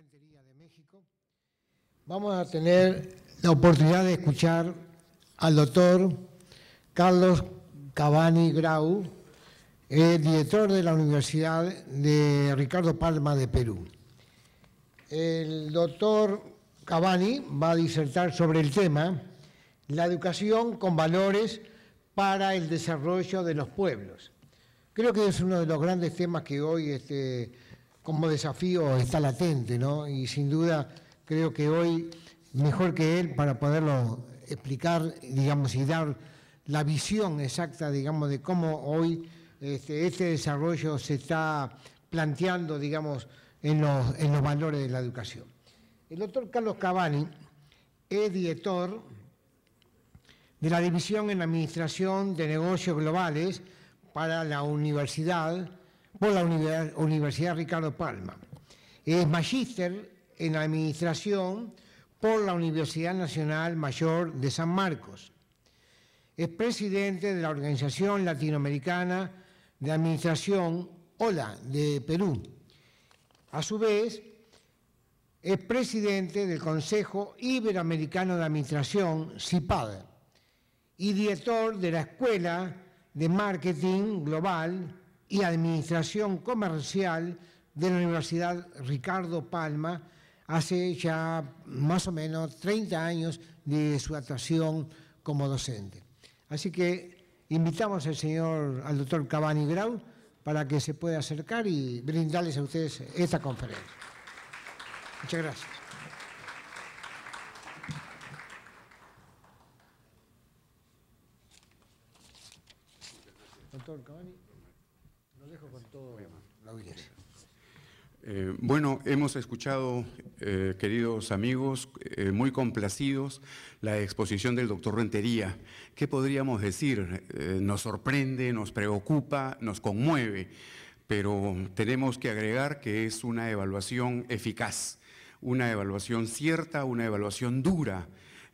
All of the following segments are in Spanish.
Rentería de México, vamos a tener la oportunidad de escuchar al doctor Carlos Cavani Grau, director de la Universidad de Ricardo Palma de Perú. El doctor Cavani va a disertar sobre el tema la educación con valores para el desarrollo de los pueblos. Creo que es uno de los grandes temas que hoy como desafío está latente, ¿no? Y sin duda creo que hoy mejor que él para poderlo explicar, digamos, y dar la visión exacta, digamos, de cómo hoy este desarrollo se está planteando, digamos, en los valores de la educación. El doctor Carlos Cavani es director de la División en Administración de Negocios Globales para la Universidad Ricardo Palma. Es magíster en Administración por la Universidad Nacional Mayor de San Marcos. Es presidente de la Organización Latinoamericana de Administración, OLA, de Perú. A su vez, es presidente del Consejo Iberoamericano de Administración, CIPAD, y director de la Escuela de Marketing Global y Administración Comercial de la Universidad Ricardo Palma, hace ya más o menos 30 años de su actuación como docente. Así que invitamos al doctor Cavani Grau para que se pueda acercar y brindarles a ustedes esta conferencia. Muchas gracias. Doctor Cavani, lo dejo con todo la audiencia. Bueno, hemos escuchado, queridos amigos, muy complacidos, la exposición del doctor Rentería. ¿Qué podríamos decir? Nos sorprende, nos preocupa, nos conmueve, pero tenemos que agregar que es una evaluación eficaz, una evaluación cierta, una evaluación dura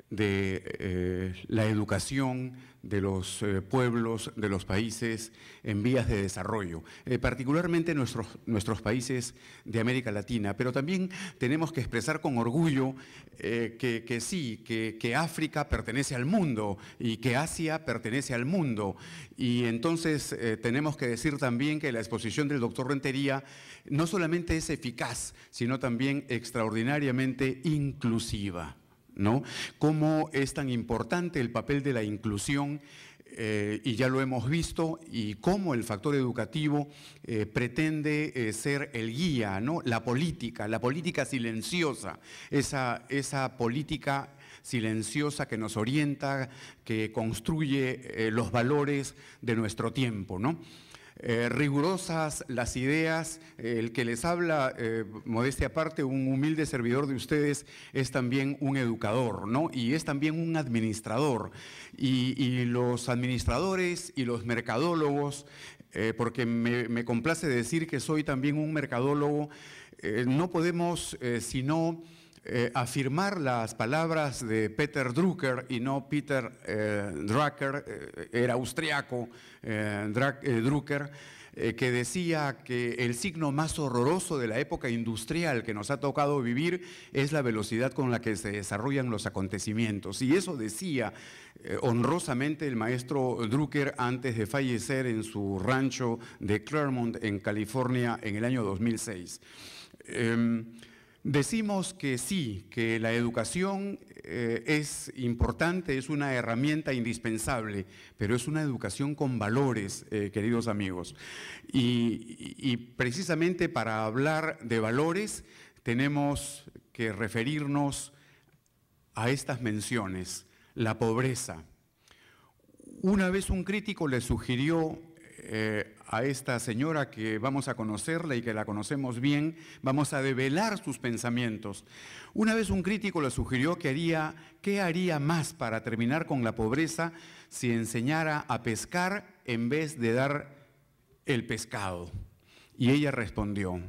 de la educación de los pueblos, de los países en vías de desarrollo, particularmente nuestros países de América Latina, pero también tenemos que expresar con orgullo que África pertenece al mundo y que Asia pertenece al mundo, y entonces tenemos que decir también que la exposición del doctor Rentería no solamente es eficaz, sino también extraordinariamente inclusiva, ¿no? Cómo es tan importante el papel de la inclusión, y ya lo hemos visto, y cómo el factor educativo pretende ser el guía, ¿no? La política silenciosa, esa política silenciosa que nos orienta, que construye los valores de nuestro tiempo, ¿no? Rigurosas las ideas, el que les habla, modestia aparte, un humilde servidor de ustedes, es también un educador, ¿no? Y es también un administrador. Y los administradores y los mercadólogos, porque me complace decir que soy también un mercadólogo, no podemos sino afirmar las palabras de Peter Drucker, y no Peter Drucker, era austriaco, Drucker, que decía que el signo más horroroso de la época industrial que nos ha tocado vivir es la velocidad con la que se desarrollan los acontecimientos. Y eso decía honrosamente el maestro Drucker antes de fallecer en su rancho de Claremont, en California, en el año 2006. Decimos que sí, que la educación es importante, es una herramienta indispensable, pero es una educación con valores, queridos amigos. Y precisamente para hablar de valores tenemos que referirnos a estas menciones: la pobreza. Una vez un crítico le sugirió a esta señora, que vamos a conocerla y que la conocemos bien, vamos a develar sus pensamientos. Una vez un crítico le sugirió ¿qué haría más para terminar con la pobreza si enseñara a pescar en vez de dar el pescado? Y ella respondió: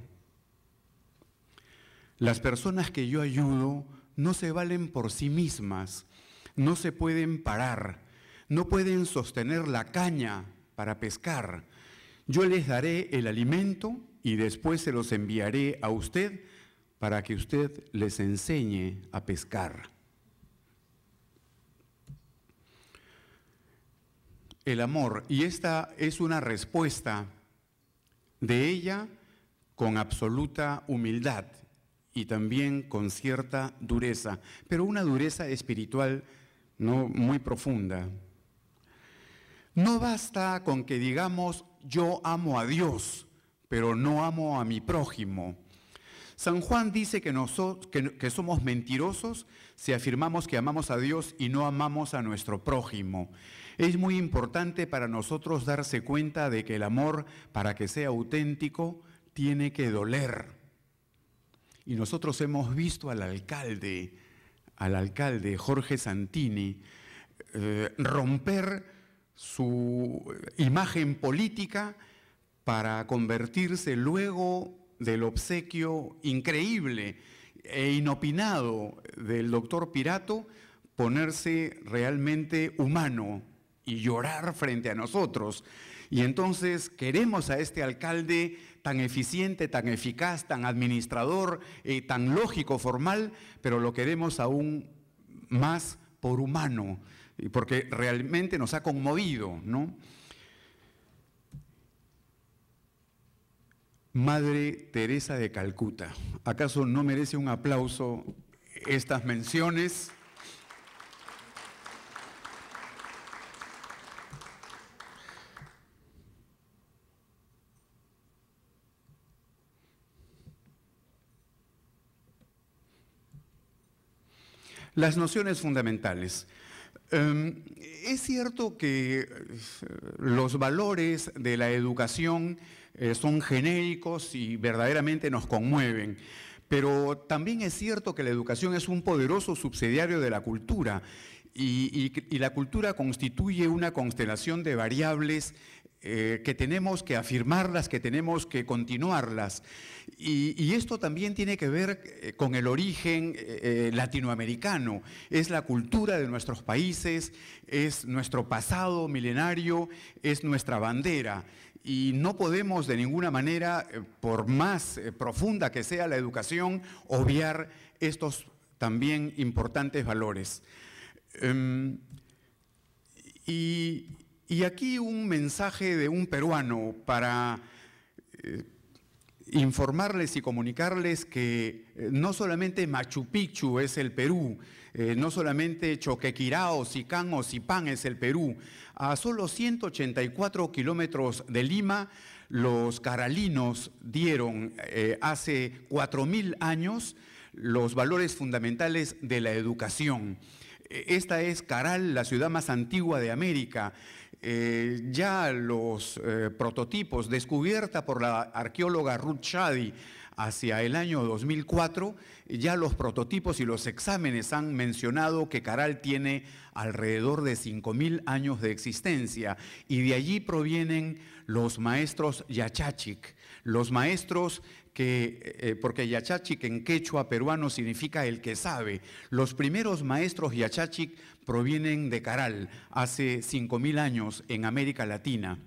las personas que yo ayudo no se valen por sí mismas, no se pueden parar, no pueden sostener la caña para pescar. Yo les daré el alimento y después se los enviaré a usted para que usted les enseñe a pescar. El amor, y esta es una respuesta de ella con absoluta humildad y también con cierta dureza, pero una dureza espiritual no muy profunda. No basta con que digamos yo amo a Dios, pero no amo a mi prójimo. San Juan dice que somos mentirosos si afirmamos que amamos a Dios y no amamos a nuestro prójimo. Es muy importante para nosotros darse cuenta de que el amor, para que sea auténtico, tiene que doler. Y nosotros hemos visto al alcalde Jorge Santini, romper su imagen política para convertirse luego del obsequio increíble e inopinado del doctor Pirato, ponerse realmente humano y llorar frente a nosotros. Y entonces queremos a este alcalde tan eficiente, tan eficaz, tan administrador, tan lógico, formal, pero lo queremos aún más por humano, porque realmente nos ha conmovido, ¿no? Madre Teresa de Calcuta. ¿Acaso no merece un aplauso estas menciones? Las nociones fundamentales. Es cierto que los valores de la educación son genéricos y verdaderamente nos conmueven, pero también es cierto que la educación es un poderoso subsidiario de la cultura y la cultura constituye una constelación de variables que tenemos que afirmarlas, que tenemos que continuarlas. Y esto también tiene que ver con el origen latinoamericano. Es la cultura de nuestros países, es nuestro pasado milenario, es nuestra bandera. Y no podemos de ninguna manera, por más profunda que sea la educación, obviar estos también importantes valores. Y aquí un mensaje de un peruano para informarles y comunicarles que no solamente Machu Picchu es el Perú, no solamente Choquequirao, Sicán o Sipán es el Perú. A solo 184 kilómetros de Lima, los caralinos dieron hace 4.000 años los valores fundamentales de la educación. Esta es Caral, la ciudad más antigua de América. Ya los prototipos, descubierta por la arqueóloga Ruth Shady hacia el año 2004, ya los prototipos y los exámenes han mencionado que Caral tiene alrededor de 5.000 años de existencia y de allí provienen los maestros Yachachic, los maestros que, porque Yachachic en quechua peruano significa el que sabe. Los primeros maestros Yachachic provienen de Caral, hace 5.000 años en América Latina.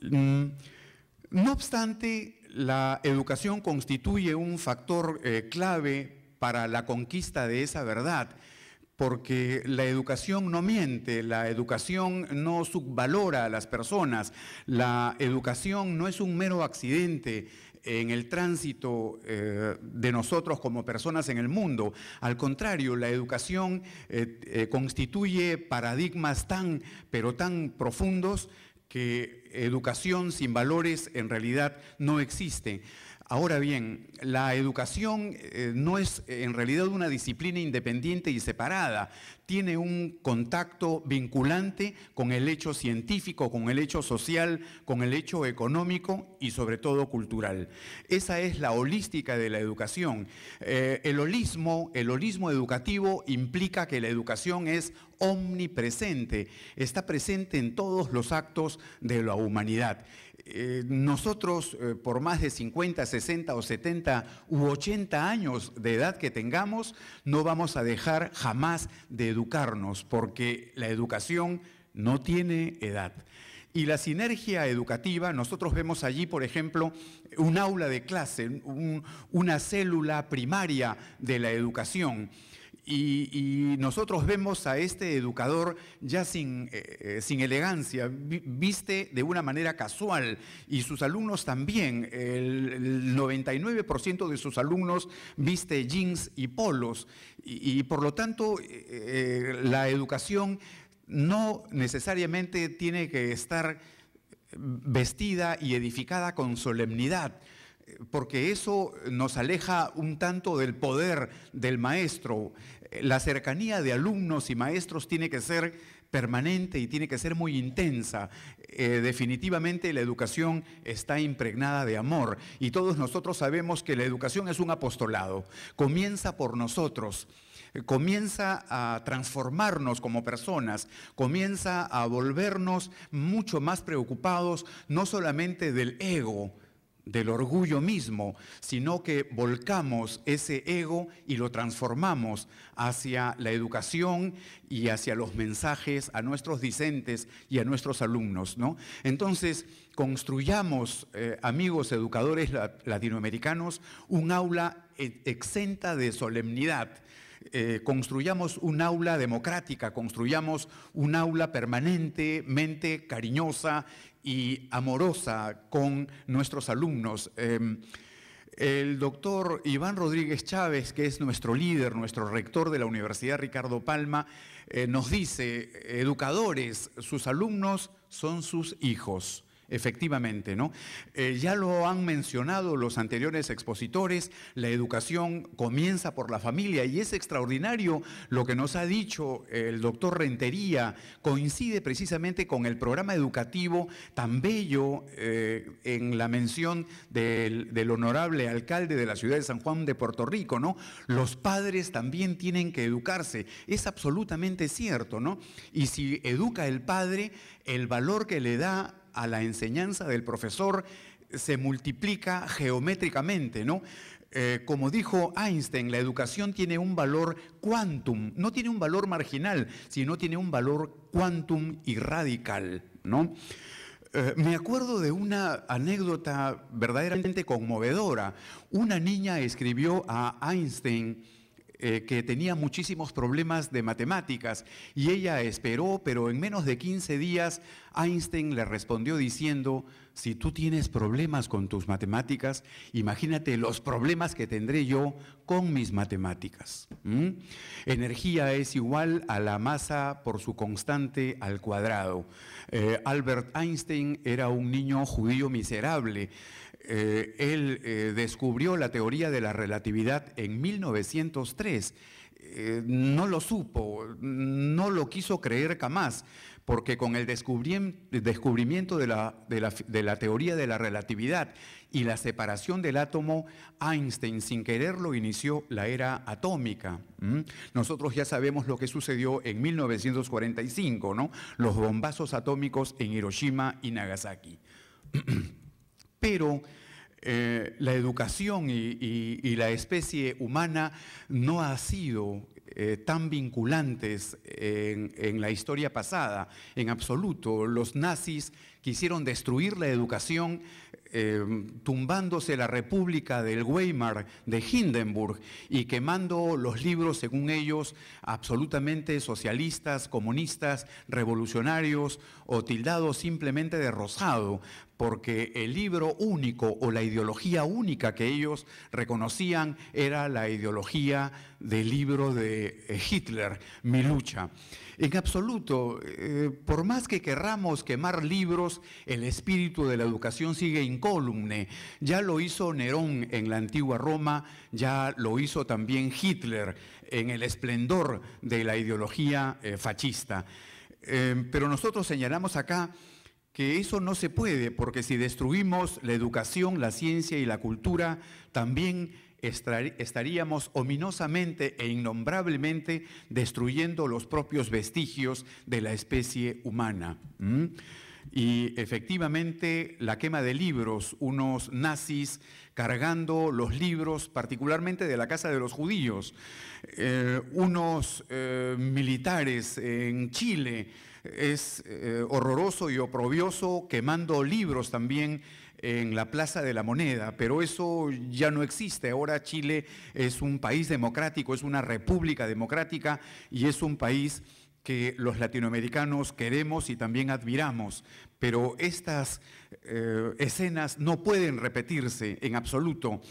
No obstante, la educación constituye un factor clave para la conquista de esa verdad, porque la educación no miente, la educación no subvalora a las personas, la educación no es un mero accidente en el tránsito de nosotros como personas en el mundo. Al contrario, la educación constituye paradigmas pero tan profundos que educación sin valores en realidad no existe. Ahora bien, la educación no es en realidad una disciplina independiente y separada, tiene un contacto vinculante con el hecho científico, con el hecho social, con el hecho económico y sobre todo cultural. Esa es la holística de la educación. El holismo educativo implica que la educación es omnipresente, está presente en todos los actos de la humanidad. Nosotros, por más de 50, 60 o 70 u 80 años de edad que tengamos, no vamos a dejar jamás de educarnos, porque la educación no tiene edad. Y la sinergia educativa, nosotros vemos allí, por ejemplo, un aula de clase, una célula primaria de la educación. Y nosotros vemos a este educador ya sin elegancia, viste de una manera casual, y sus alumnos también. El 99% de sus alumnos viste jeans y polos, y por lo tanto la educación no necesariamente tiene que estar vestida y edificada con solemnidad, porque eso nos aleja un tanto del poder del maestro. La cercanía de alumnos y maestros tiene que ser permanente y tiene que ser muy intensa. Definitivamente la educación está impregnada de amor, y todos nosotros sabemos que la educación es un apostolado. Comienza por nosotros. Comienza a transformarnos como personas, comienza a volvernos mucho más preocupados, no solamente del ego, del orgullo mismo, sino que volcamos ese ego y lo transformamos hacia la educación y hacia los mensajes a nuestros discentes y a nuestros alumnos, ¿no? Entonces, construyamos, amigos educadores latinoamericanos, un aula exenta de solemnidad. Construyamos un aula democrática, construyamos un aula permanentemente cariñosa y amorosa con nuestros alumnos. El doctor Iván Rodríguez Chávez, que es nuestro líder, nuestro rector de la Universidad Ricardo Palma, nos dice: educadores, sus alumnos son sus hijos. Efectivamente, ¿no? Ya lo han mencionado los anteriores expositores, la educación comienza por la familia, y es extraordinario lo que nos ha dicho el doctor Rentería. Coincide precisamente con el programa educativo tan bello en la mención del honorable alcalde de la ciudad de San Juan de Puerto Rico, ¿no? Los padres también tienen que educarse. Es absolutamente cierto, ¿no? Y si educa el padre, el valor que le da a la enseñanza del profesor se multiplica geométricamente, ¿no? Como dijo Einstein, la educación tiene un valor quantum, no tiene un valor marginal, sino tiene un valor quantum y radical, ¿no? Me acuerdo de una anécdota verdaderamente conmovedora. Una niña escribió a Einstein que tenía muchísimos problemas de matemáticas, y ella esperó, pero en menos de 15 días Einstein le respondió diciendo: si tú tienes problemas con tus matemáticas, imagínate los problemas que tendré yo con mis matemáticas. Energía es igual a la masa por su constante al cuadrado. Albert Einstein era un niño judío miserable. Él descubrió la teoría de la relatividad en 1903. No lo supo, no lo quiso creer jamás, porque con el descubrimiento de la teoría de la relatividad y la separación del átomo, Einstein, sin quererlo, inició la era atómica. Nosotros ya sabemos lo que sucedió en 1945, ¿no? Los bombazos atómicos en Hiroshima y Nagasaki. Pero la educación y la especie humana no ha sido tan vinculantes en la historia pasada, en absoluto. Los nazis quisieron destruir la educación tumbándose la República del Weimar de Hindenburg y quemando los libros, según ellos, absolutamente socialistas, comunistas, revolucionarios o tildados simplemente de rosado, porque el libro único o la ideología única que ellos reconocían era la ideología del libro de Hitler, Mi lucha. En absoluto, por más que querramos quemar libros, el espíritu de la educación sigue incólume. Ya lo hizo Nerón en la antigua Roma, ya lo hizo también Hitler en el esplendor de la ideología fascista. Pero nosotros señalamos acá que eso no se puede, porque si destruimos la educación, la ciencia y la cultura, también estaríamos ominosamente e innombrablemente destruyendo los propios vestigios de la especie humana. Y efectivamente la quema de libros, unos nazis cargando los libros, particularmente de la casa de los judíos, unos militares en Chile es horroroso y oprobioso, quemando libros también en la Plaza de la Moneda, pero eso ya no existe. Ahora Chile es un país democrático, es una república democrática y es un país que los latinoamericanos queremos y también admiramos, pero estas escenas no pueden repetirse en absoluto.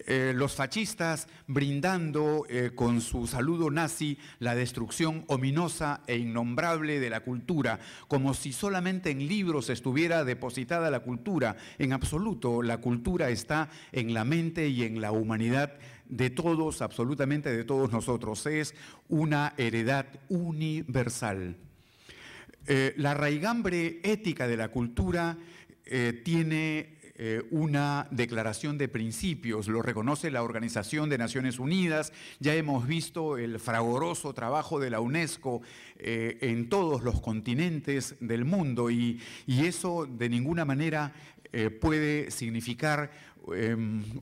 Los fascistas brindando con su saludo nazi la destrucción ominosa e innombrable de la cultura, como si solamente en libros estuviera depositada la cultura. En absoluto, la cultura está en la mente y en la humanidad de todos, absolutamente de todos nosotros. Es una heredad universal. La raigambre ética de la cultura tiene una declaración de principios, lo reconoce la Organización de Naciones Unidas. Ya hemos visto el fragoroso trabajo de la UNESCO en todos los continentes del mundo y eso de ninguna manera puede significar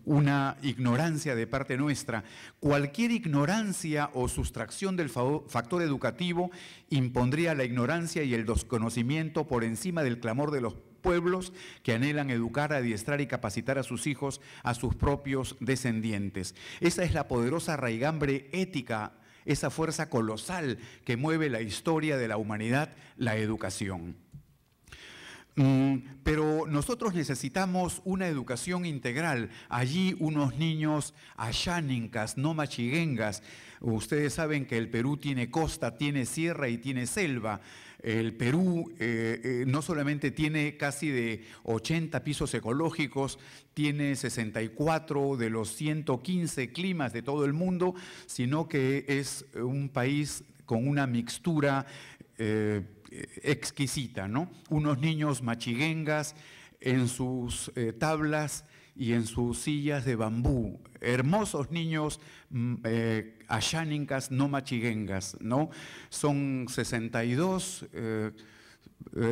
una ignorancia de parte nuestra. Cualquier ignorancia o sustracción del factor educativo impondría la ignorancia y el desconocimiento por encima del clamor de los pueblos que anhelan educar, adiestrar y capacitar a sus hijos, a sus propios descendientes. Esa es la poderosa raigambre ética, esa fuerza colosal que mueve la historia de la humanidad, la educación. Pero nosotros necesitamos una educación integral. Allí unos niños ayánincas, no machiguengas. Ustedes saben que el Perú tiene costa, tiene sierra y tiene selva. El Perú no solamente tiene casi de 80 pisos ecológicos, tiene 64 de los 115 climas de todo el mundo, sino que es un país con una mixtura exquisita, ¿no? Unos niños machiguengas en sus tablas y en sus sillas de bambú, hermosos niños ayánincas, no machiguengas, ¿no? Son 62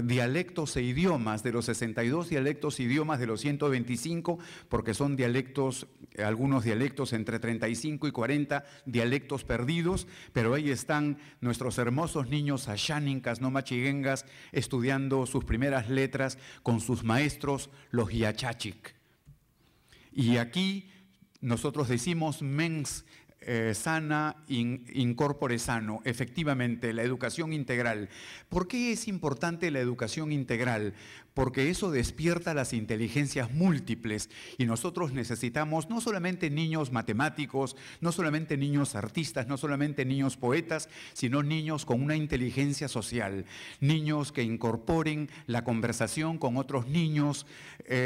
dialectos e idiomas, de los 62 dialectos e idiomas de los 125, porque son dialectos, algunos dialectos entre 35 y 40 dialectos perdidos, pero ahí están nuestros hermosos niños ayánincas, no machiguengas, estudiando sus primeras letras con sus maestros, los yachachic. Y aquí nosotros decimos mens sana in corpore sano, efectivamente, la educación integral. ¿Por qué es importante la educación integral? Porque eso despierta las inteligencias múltiples y nosotros necesitamos no solamente niños matemáticos, no solamente niños artistas, no solamente niños poetas, sino niños con una inteligencia social, niños que incorporen la conversación con otros niños,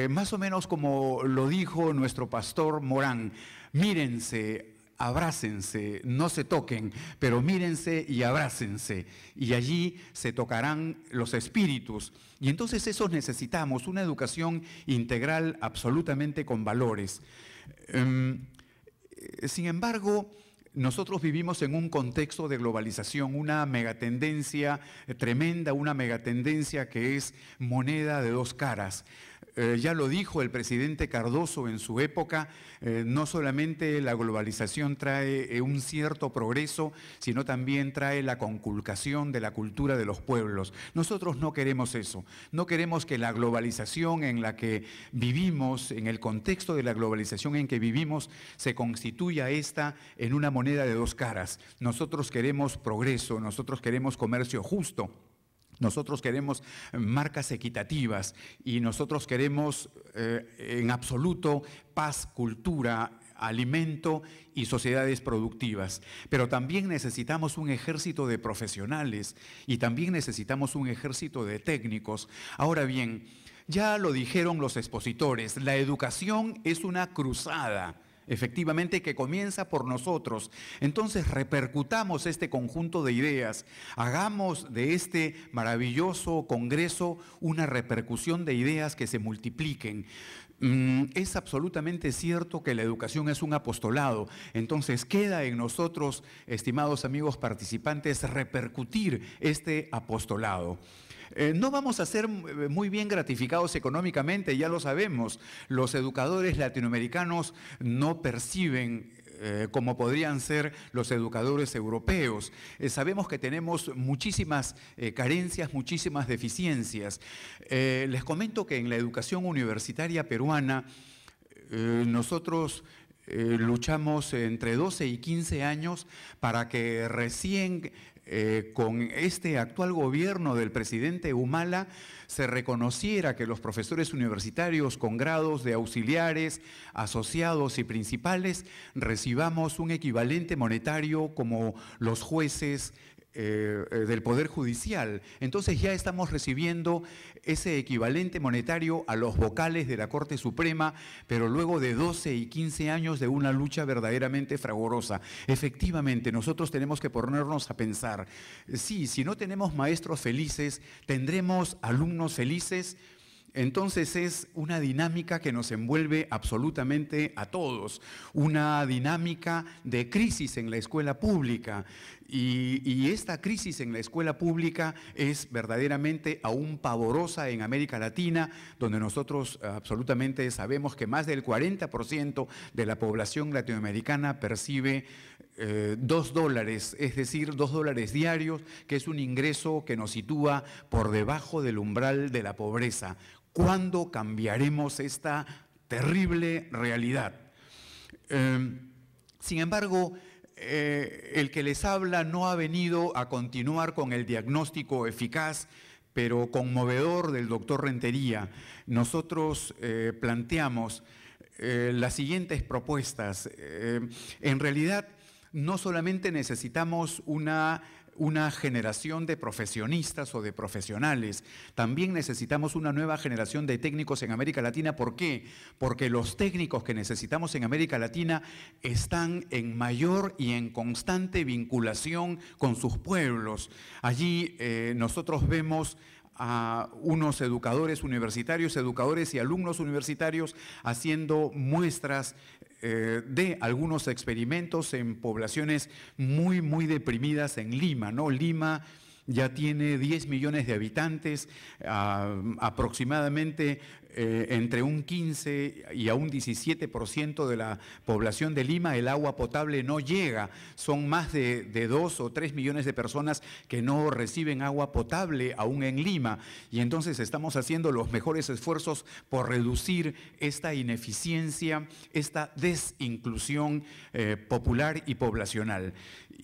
más o menos como lo dijo nuestro pastor Morán: mírense, abrácense, no se toquen, pero mírense y abrácense, y allí se tocarán los espíritus. Y entonces eso necesitamos, una educación integral absolutamente con valores. Sin embargo, nosotros vivimos en un contexto de globalización, una megatendencia tremenda, una megatendencia que es moneda de dos caras. Ya lo dijo el presidente Cardoso en su época, no solamente la globalización trae un cierto progreso, sino también trae la conculcación de la cultura de los pueblos. Nosotros no queremos eso, no queremos que la globalización en la que vivimos, en el contexto de la globalización en que vivimos, se constituya esta en una moneda de dos caras. Nosotros queremos progreso, nosotros queremos comercio justo. Nosotros queremos marcas equitativas y nosotros queremos en absoluto paz, cultura, alimento y sociedades productivas. Pero también necesitamos un ejército de profesionales y también necesitamos un ejército de técnicos. Ahora bien, ya lo dijeron los expositores, la educación es una cruzada, efectivamente, que comienza por nosotros. Entonces repercutamos este conjunto de ideas, hagamos de este maravilloso congreso una repercusión de ideas que se multipliquen. Es absolutamente cierto que la educación es un apostolado, entonces queda en nosotros, estimados amigos participantes, repercutir este apostolado. No vamos a ser muy bien gratificados económicamente, ya lo sabemos. Los educadores latinoamericanos no perciben como podrían ser los educadores europeos. Sabemos que tenemos muchísimas carencias, muchísimas deficiencias. Les comento que en la educación universitaria peruana nosotros luchamos entre 12 y 15 años para que recién con este actual gobierno del presidente Humala se reconociera que los profesores universitarios con grados de auxiliares, asociados y principales recibamos un equivalente monetario como los jueces del Poder Judicial. Entonces ya estamos recibiendo ese equivalente monetario a los vocales de la Corte Suprema, pero luego de 12 y 15 años de una lucha verdaderamente fragorosa. Efectivamente, nosotros tenemos que ponernos a pensar, sí, si no tenemos maestros felices, ¿tendremos alumnos felices? Entonces es una dinámica que nos envuelve absolutamente a todos, una dinámica de crisis en la escuela pública. Y esta crisis en la escuela pública es verdaderamente aún pavorosa en América Latina, donde nosotros absolutamente sabemos que más del 40% de la población latinoamericana percibe $2, es decir, $2 diarios, que es un ingreso que nos sitúa por debajo del umbral de la pobreza. ¿Cuándo cambiaremos esta terrible realidad? Sin embargo, el que les habla no ha venido a continuar con el diagnóstico eficaz pero conmovedor del doctor Rentería. Nosotros planteamos las siguientes propuestas. En realidad, no solamente necesitamos una generación de profesionistas o de profesionales, también necesitamos una nueva generación de técnicos en América Latina. ¿Por qué? Porque los técnicos que necesitamos en América Latina están en mayor y en constante vinculación con sus pueblos. Allí nosotros vemos a unos educadores universitarios, educadores y alumnos universitarios haciendo muestras de algunos experimentos en poblaciones muy deprimidas en Lima, ¿no? Lima ya tiene 10 millones de habitantes, aproximadamente entre un 15 y a un 17% de la población de Lima el agua potable no llega. Son más de 2 o 3 millones de personas que no reciben agua potable aún en Lima. Y entonces estamos haciendo los mejores esfuerzos por reducir esta ineficiencia, esta desinclusión popular y poblacional.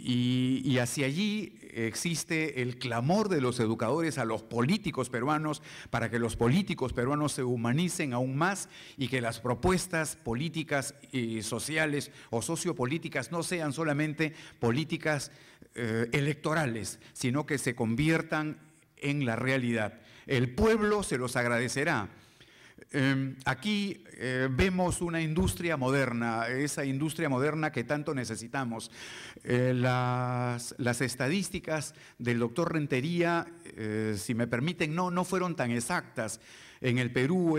Y hacia allí existe el clamor de los educadores a los políticos peruanos para que los políticos peruanos se humanicen aún más y que las propuestas políticas y sociales o sociopolíticas no sean solamente políticas electorales, sino que se conviertan en la realidad. El pueblo se los agradecerá. Aquí vemos una industria moderna, esa industria moderna que tanto necesitamos. Las estadísticas del doctor Rentería, si me permiten, no fueron tan exactas. En el Perú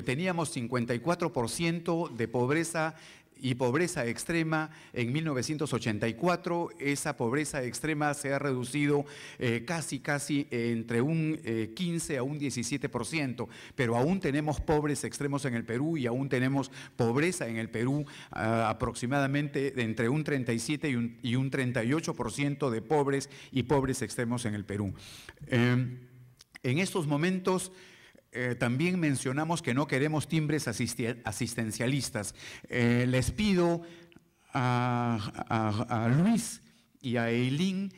teníamos 54% de pobreza y pobreza extrema en 1984. Esa pobreza extrema se ha reducido casi entre un 15 a un 17%, pero aún tenemos pobres extremos en el Perú y aún tenemos pobreza en el Perú, aproximadamente entre un 37 y un 38% de pobres y pobres extremos en el Perú. En estos momentos también mencionamos que no queremos timbres asistencialistas. Les pido a Luis y a Eileen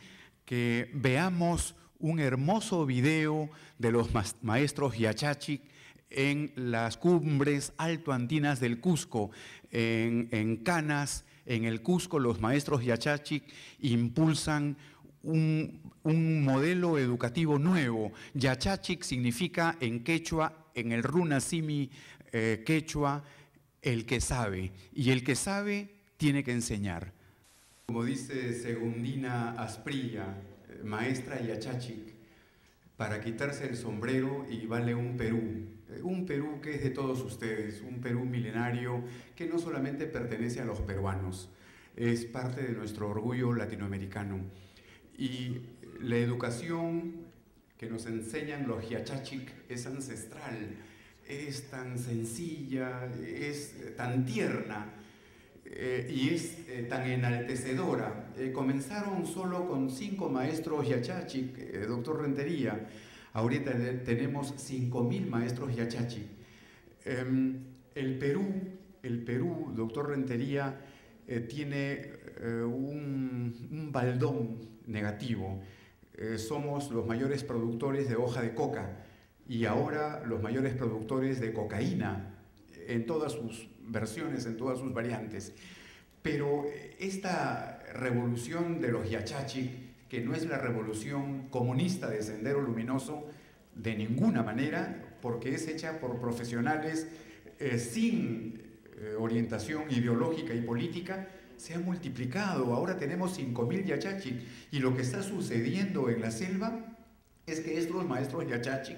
que veamos un hermoso video de los maestros Yachachic en las cumbres altoandinas del Cusco, en Canas, en el Cusco. Los maestros Yachachic impulsan un modelo educativo nuevo. Yachachic significa en quechua, en el runasimi quechua, el que sabe. Y el que sabe tiene que enseñar. Como dice Segundina Asprilla, maestra Yachachic, para quitarse el sombrero y vale un Perú que es de todos ustedes, un Perú milenario que no solamente pertenece a los peruanos, es parte de nuestro orgullo latinoamericano. Y la educación que nos enseñan los Yachachic es ancestral, es tan sencilla, es tan tierna. y es tan enaltecedora. Comenzaron solo con 5 maestros Yachachi, doctor Rentería. Ahorita tenemos 5.000 maestros Yachachi. El Perú, doctor Rentería, tiene un baldón negativo. Somos los mayores productores de hoja de coca y ahora los mayores productores de cocaína en todas sus versiones, en todas sus variantes. Pero esta revolución de los Yachachi, que no es la revolución comunista de Sendero Luminoso de ninguna manera, porque es hecha por profesionales sin orientación ideológica y política, se ha multiplicado. Ahora tenemos 5.000 Yachachi, y lo que está sucediendo en la selva es que estos maestros Yachachi,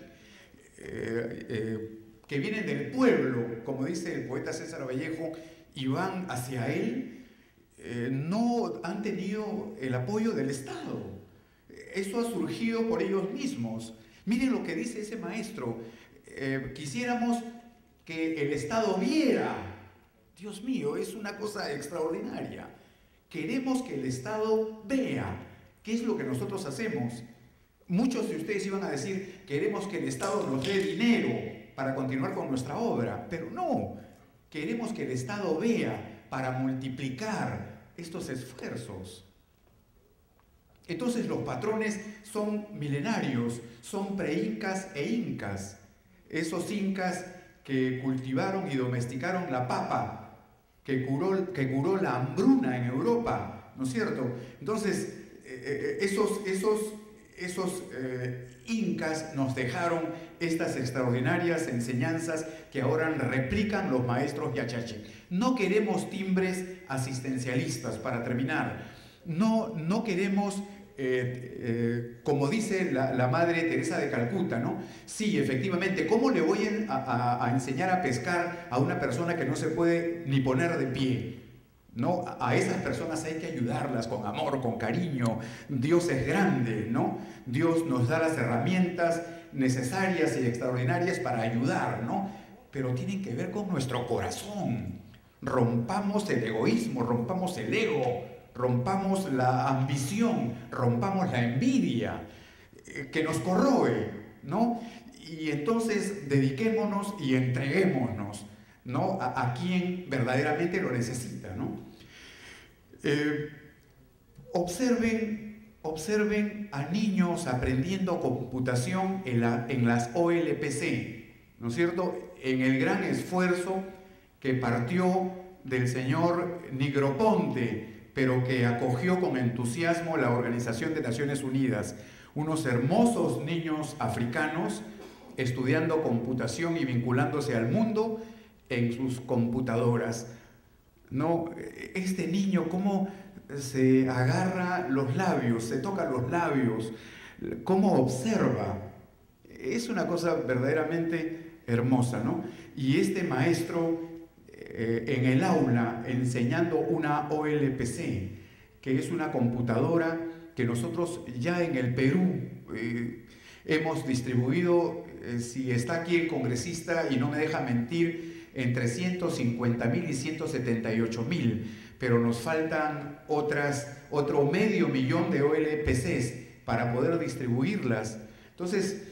que vienen del pueblo, como dice el poeta César Vallejo, y van hacia él, no han tenido el apoyo del Estado. Eso ha surgido por ellos mismos. Miren lo que dice ese maestro: quisiéramos que el Estado viera. Dios mío, es una cosa extraordinaria. Queremos que el Estado vea. ¿Qué es lo que nosotros hacemos? Muchos de ustedes iban a decir: queremos que el Estado nos dé dinero para continuar con nuestra obra, pero no. Queremos que el Estado vea para multiplicar estos esfuerzos. Entonces los patrones son milenarios, son pre-incas e incas. Esos incas que cultivaron y domesticaron la papa, que curó la hambruna en Europa, ¿no es cierto? Entonces, esos incas nos dejaron estas extraordinarias enseñanzas que ahora replican los maestros Yachachi. No queremos timbres asistencialistas, para terminar. No queremos, como dice la Madre Teresa de Calcuta, ¿no? Sí, efectivamente, ¿cómo le voy a enseñar a pescar a una persona que no se puede ni poner de pie? ¿No? A esas personas hay que ayudarlas con amor, con cariño. Dios es grande, ¿no? Dios nos da las herramientas necesarias y extraordinarias para ayudar, ¿no? Pero tienen que ver con nuestro corazón. Rompamos el egoísmo, rompamos el ego, rompamos la ambición, rompamos la envidia que nos corroe, ¿no? Y entonces dediquémonos y entreguémonos, ¿no? A quien verdaderamente lo necesita, ¿no? Observen a niños aprendiendo computación en las OLPC, ¿no es cierto? En el gran esfuerzo que partió del señor Negroponte, pero que acogió con entusiasmo la Organización de Naciones Unidas. Unos hermosos niños africanos estudiando computación y vinculándose al mundo en sus computadoras. No, este niño, cómo se agarra los labios, se toca los labios, cómo observa. Es una cosa verdaderamente hermosa, ¿no? Y este maestro en el aula enseñando una OLPC, que es una computadora que nosotros ya en el Perú hemos distribuido, si está aquí el congresista y no me deja mentir, entre 150.000 y 178.000, pero nos faltan otro medio millón de OLPCs para poder distribuirlas. Entonces,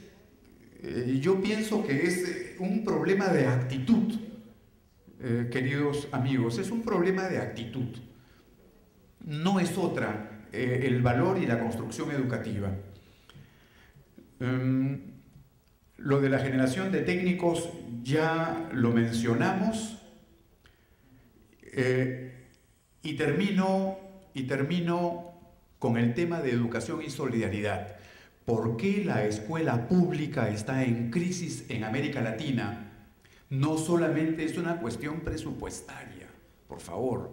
yo pienso que es un problema de actitud, queridos amigos, es un problema de actitud. No es otra el valor y la construcción educativa. Lo de la generación de técnicos ya lo mencionamos, y termino con el tema de educación y solidaridad. ¿Por qué la escuela pública está en crisis en América Latina? No solamente es una cuestión presupuestaria, por favor,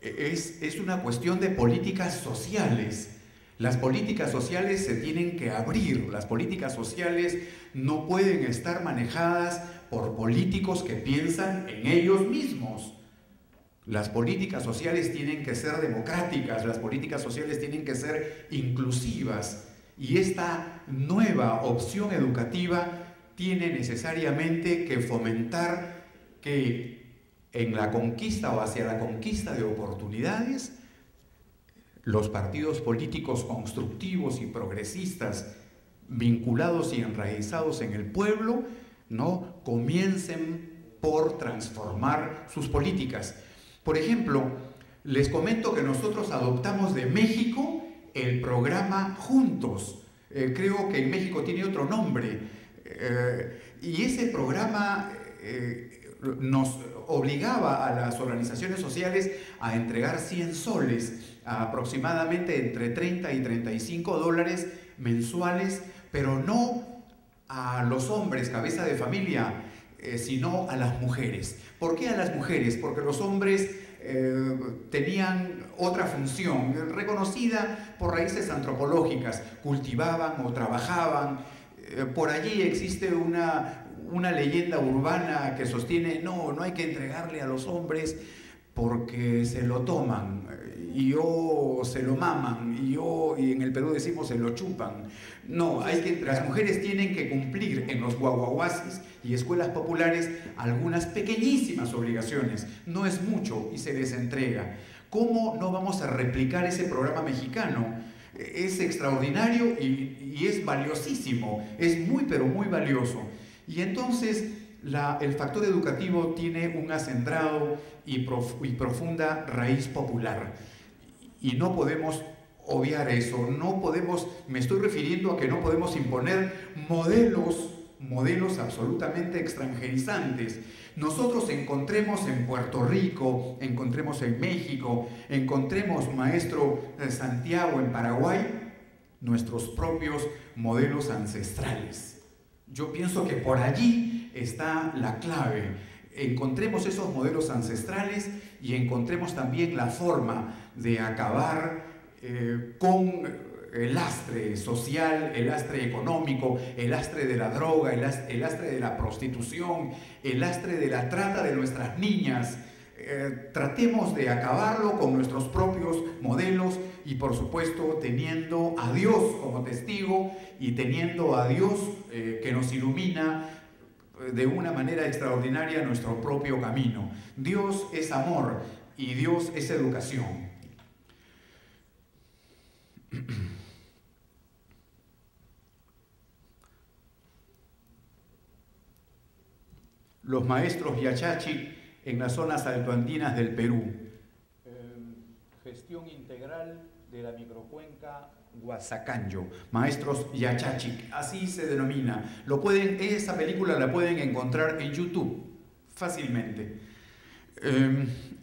es una cuestión de políticas sociales. Las políticas sociales se tienen que abrir, las políticas sociales no pueden estar manejadas por políticos que piensan en ellos mismos. Las políticas sociales tienen que ser democráticas, las políticas sociales tienen que ser inclusivas, y esta nueva opción educativa tiene necesariamente que fomentar que en la conquista o hacia la conquista de oportunidades, los partidos políticos constructivos y progresistas vinculados y enraizados en el pueblo, ¿no?, comiencen por transformar sus políticas. Por ejemplo, les comento que nosotros adoptamos de México el programa Juntos. Creo que en México tiene otro nombre. Y ese programa nos obligaba a las organizaciones sociales a entregar 100 soles, aproximadamente entre 30 y 35 dólares mensuales, pero no a los hombres, cabeza de familia, sino a las mujeres. ¿Por qué a las mujeres? Porque los hombres tenían otra función, reconocida por raíces antropológicas, cultivaban o trabajaban. Por allí existe una leyenda urbana que sostiene, no hay que entregarle a los hombres porque se lo toman, o se lo maman, y en el Perú decimos se lo chupan. No, las mujeres tienen que cumplir en los guaguaguasis y escuelas populares algunas pequeñísimas obligaciones. No es mucho y se les entrega. ¿Cómo no vamos a replicar ese programa mexicano? Es extraordinario y es valiosísimo, es muy pero muy valioso. Y entonces el factor educativo tiene un acendrado y profunda raíz popular. Y no podemos obviar eso, me estoy refiriendo a que no podemos imponer modelos absolutamente extranjerizantes. Nosotros encontremos en Puerto Rico, encontremos en México, encontremos, maestro Santiago, en Paraguay, nuestros propios modelos ancestrales. Yo pienso que por allí está la clave. Encontremos esos modelos ancestrales y encontremos también la forma de acabar con el lastre social, el lastre económico, el lastre de la droga, el lastre de la prostitución, el lastre de la trata de nuestras niñas. Tratemos de acabarlo con nuestros propios modelos y, por supuesto, teniendo a Dios como testigo y teniendo a Dios que nos ilumina de una manera extraordinaria nuestro propio camino. Dios es amor y Dios es educación. Los maestros Yachachi en las zonas altoandinas del Perú. Gestión integral de la microcuenca Huasacanyo. Maestros Yachachi, así se denomina. Esa película la pueden encontrar en YouTube fácilmente.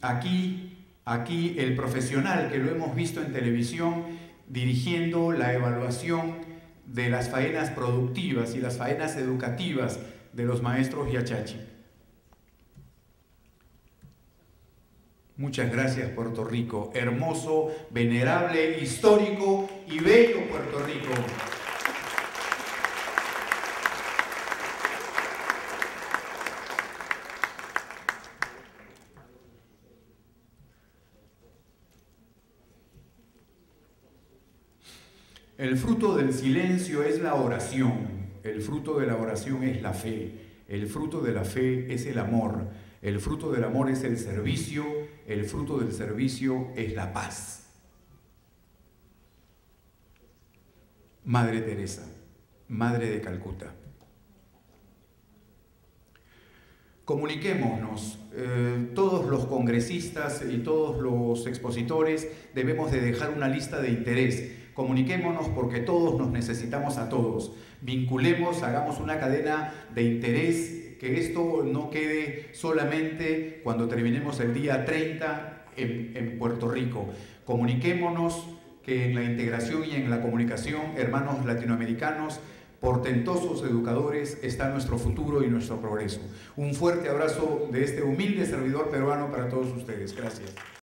Aquí el profesional que lo hemos visto en televisión dirigiendo la evaluación de las faenas productivas y las faenas educativas de los maestros Yachachi. Muchas gracias, Puerto Rico. Hermoso, venerable, histórico y bello Puerto Rico. El fruto del silencio es la oración. El fruto de la oración es la fe. El fruto de la fe es el amor. El fruto del amor es el servicio. El fruto del servicio es la paz. Madre Teresa, Madre de Calcuta. Comuniquémonos, todos los congresistas y todos los expositores debemos de dejar una lista de interés. Comuniquémonos porque todos nos necesitamos a todos. Vinculemos, hagamos una cadena de interés, que esto no quede solamente cuando terminemos el día 30 en Puerto Rico. Comuniquémonos que en la integración y en la comunicación, hermanos latinoamericanos, portentosos educadores, está nuestro futuro y nuestro progreso. Un fuerte abrazo de este humilde servidor peruano para todos ustedes. Gracias.